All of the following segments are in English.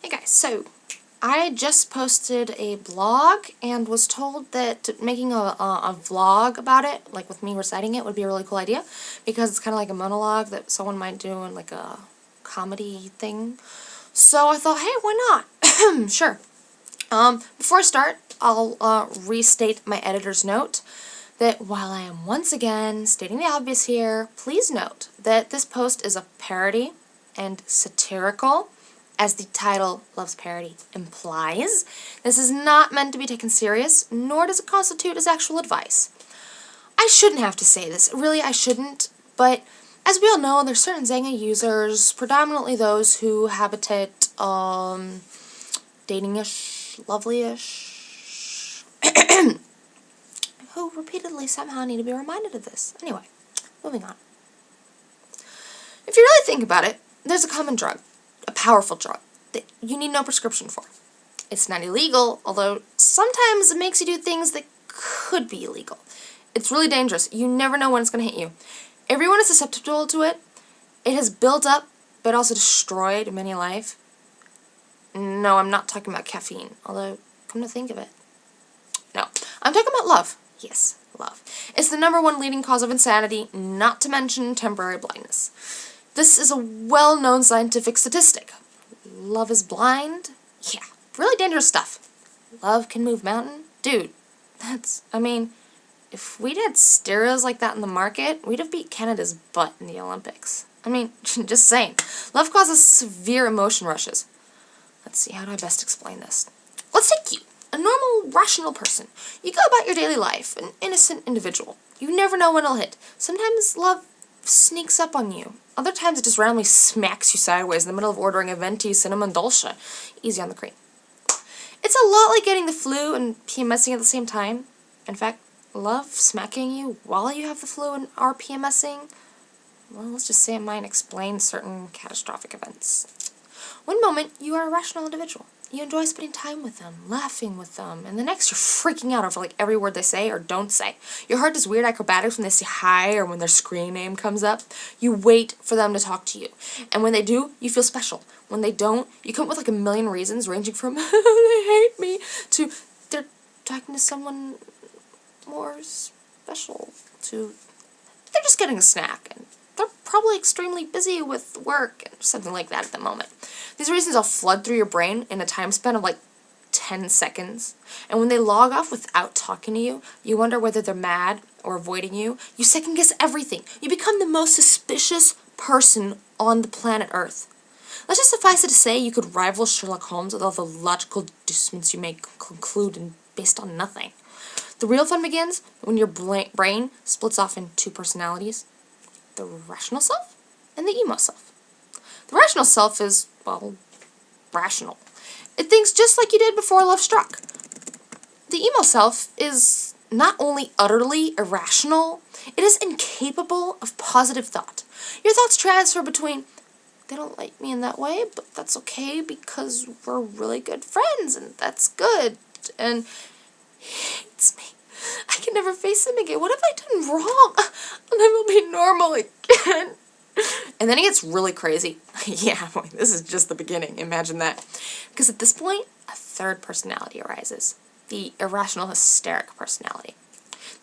Hey guys, so I just posted a blog and was told that making a vlog about it, like with me reciting it, would be a really cool idea because it's kind of like a monologue that someone might do in like a comedy thing. So I thought, hey, why not? Sure. Before I start, I'll restate my editor's note that while I am once again stating the obvious here, please note that this post is a parody and satirical, as the title Loves Parody implies. This is not meant to be taken serious, nor does it constitute as actual advice. I shouldn't have to say this, really I shouldn't, but as we all know, there's certain Xanga users, predominantly those who habitate, dating-ish, lovely-ish, who repeatedly somehow need to be reminded of this. Anyway, moving on. If you really think about it, there's a common drug, a powerful drug, that you need no prescription for. It's not illegal, although sometimes it makes you do things that could be illegal. It's really dangerous. You never know when it's going to hit you. Everyone is susceptible to it. It has built up, but also destroyed many a life. No, I'm not talking about caffeine, although, come to think of it. No, I'm talking about love. Yes, love. It's the #1 leading cause of insanity, not to mention temporary blindness. This is a well-known scientific statistic. Love is blind? Yeah, really dangerous stuff. Love can move mountain? Dude, if we'd had steroids like that in the market, we'd have beat Canada's butt in the Olympics. Just saying. Love causes severe emotion rushes. Let's see, how do I best explain this? Let's take you, a normal, rational person. You go about your daily life, an innocent individual. You never know when it'll hit. Sometimes love sneaks up on you. Other times it just randomly smacks you sideways in the middle of ordering a venti cinnamon dolce. Easy on the cream. It's a lot like getting the flu and PMSing at the same time. In fact, love smacking you while you have the flu and are PMSing, well, let's just say it might explain certain catastrophic events. One moment, you are a rational individual. You enjoy spending time with them, laughing with them, and the next you're freaking out over like every word they say or don't say. Your heart does weird acrobatics when they say hi or when their screen name comes up. You wait for them to talk to you. And when they do, you feel special. When they don't, you come up with like a million reasons ranging from they hate me to they're talking to someone more special to they're just getting a snack and they're probably extremely busy with work and something like that at the moment. These reasons all flood through your brain in a time span of like 10 seconds. And when they log off without talking to you, you wonder whether they're mad or avoiding you. You second guess everything. You become the most suspicious person on the planet Earth. Let's just suffice it to say you could rival Sherlock Holmes with all the logical deductions you may conclude and based on nothing. The real fun begins when your brain splits off in two personalities. The rational self and the emo self. The rational self is, well, rational. It thinks just like you did before love struck. The emo self is not only utterly irrational, it is incapable of positive thought. Your thoughts transfer between, they don't like me in that way, but that's okay because we're really good friends and that's good, and he hates me. I can never face him again. What have I done wrong? I'll never be normal again. And then he gets really crazy. Yeah, boy, this is just the beginning. Imagine that. Because at this point, a third personality arises. The irrational hysteric personality.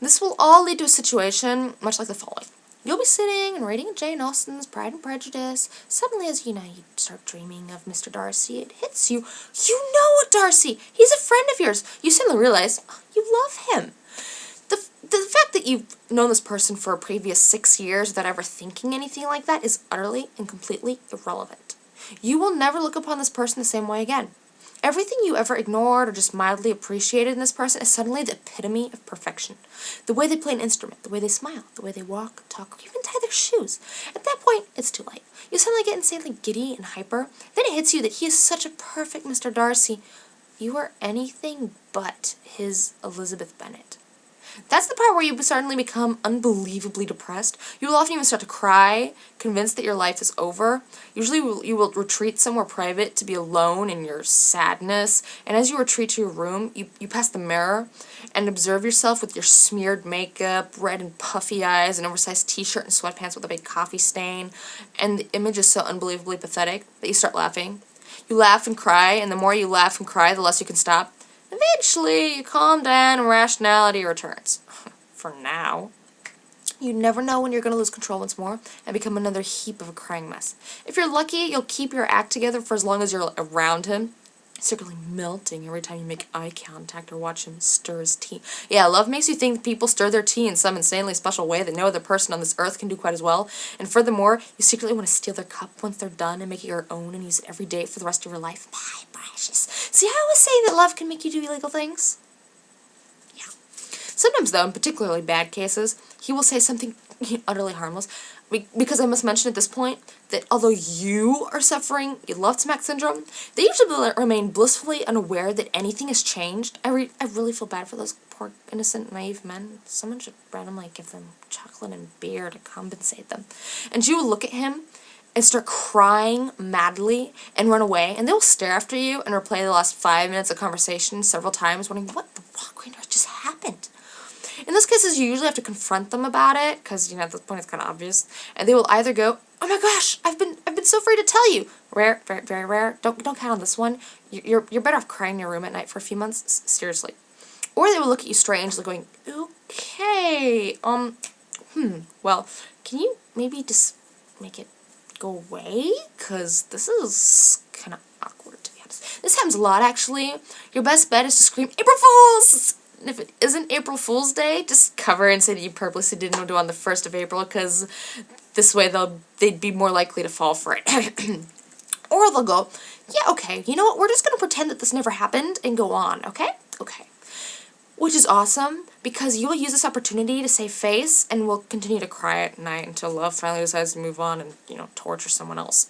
This will all lead to a situation much like the following. You'll be sitting and reading Jane Austen's Pride and Prejudice. Suddenly, as you start dreaming of Mr. Darcy, it hits you. You know Darcy! He's a friend of yours. You suddenly realize you love him. The fact that you've known this person for a previous 6 years without ever thinking anything like that is utterly and completely irrelevant. You will never look upon this person the same way again. Everything you ever ignored or just mildly appreciated in this person is suddenly the epitome of perfection. The way they play an instrument, the way they smile, the way they walk, talk, or even tie their shoes. At that point, it's too late. You suddenly get insanely giddy and hyper. Then it hits you that he is such a perfect Mr. Darcy. You are anything but his Elizabeth Bennet. That's the part where you suddenly become unbelievably depressed. You will often even start to cry, convinced that your life is over. Usually you will retreat somewhere private to be alone in your sadness. And as you retreat to your room, you pass the mirror and observe yourself with your smeared makeup, red and puffy eyes, an oversized t-shirt and sweatpants with a big coffee stain. And the image is so unbelievably pathetic that you start laughing. You laugh and cry, and the more you laugh and cry, the less you can stop. Eventually, you calm down and rationality returns. For now. You never know when you're going to lose control once more and become another heap of a crying mess. If you're lucky, you'll keep your act together for as long as you're around him, secretly melting every time you make eye contact or watch him stir his tea. Yeah, love makes you think that people stir their tea in some insanely special way that no other person on this earth can do quite as well. And furthermore, you secretly want to steal their cup once they're done and make it your own and use it every day for the rest of your life. My precious. See how I was saying that love can make you do illegal things? Yeah. Sometimes, though, in particularly bad cases, he will say something utterly harmless. Because I must mention at this point that although you are suffering love smack syndrome, they usually remain blissfully unaware that anything has changed. I really feel bad for those poor, innocent, naive men. Someone should randomly give them chocolate and beer to compensate them. And you will look at him and start crying madly and run away, and they'll stare after you and replay the last 5 minutes of conversation several times, wondering what the fuck just happened. In those cases, you usually have to confront them about it, because, at this point it's kind of obvious, and they will either go, oh my gosh, I've been so afraid to tell you. Rare, very, very rare. Don't count on this one. You're better off crying in your room at night for a few months, seriously. Or they will look at you strangely going, okay, well, can you maybe just make it go away? Because this is kind of awkward, to be honest. This happens a lot, actually. Your best bet is to scream, April Fools! And if it isn't April Fool's Day, just cover and say that you purposely didn't do it on the 1st of April, because this way they'd be more likely to fall for it. Or they'll go, yeah, okay, you know what, we're just going to pretend that this never happened and go on, okay? Okay. Which is awesome, because you will use this opportunity to save face and will continue to cry at night until love finally decides to move on and, torture someone else.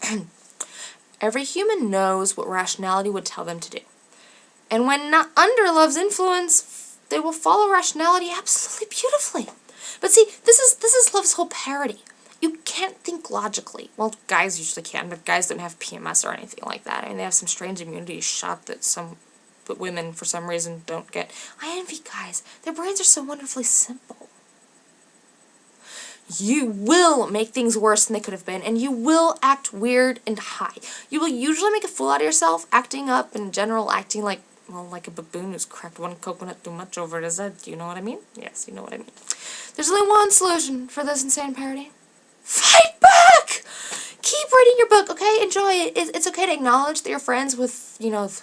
Every human knows what rationality would tell them to do. And when not under love's influence, they will follow rationality absolutely beautifully. But see, this is love's whole parody. You can't think logically. Well, guys usually can, but guys don't have PMS or anything like that. I mean, they have some strange immunity shot but women, for some reason, don't get. I envy guys. Their brains are so wonderfully simple. You will make things worse than they could have been, and you will act weird and high. You will usually make a fool out of yourself, acting up, in general, acting like a baboon who's cracked one coconut too much over his head. Do you know what I mean? Yes, you know what I mean. There's only one solution for this insane parody. Fight back! Keep reading your book, okay? Enjoy it. It's okay to acknowledge that you're friends with, the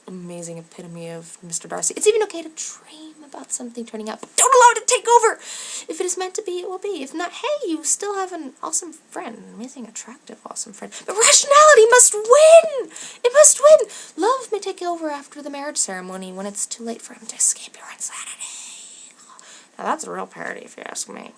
amazing epitome of Mr. Darcy. It's even okay to dream about something turning out. Don't allow it to take over! If it is meant to be, it will be. If not, hey, you still have an awesome friend. An amazing, attractive, awesome friend. But rationality must win! It must win! Love may take over after the marriage ceremony when it's too late for him to escape your insanity. Now that's a real parody, if you ask me.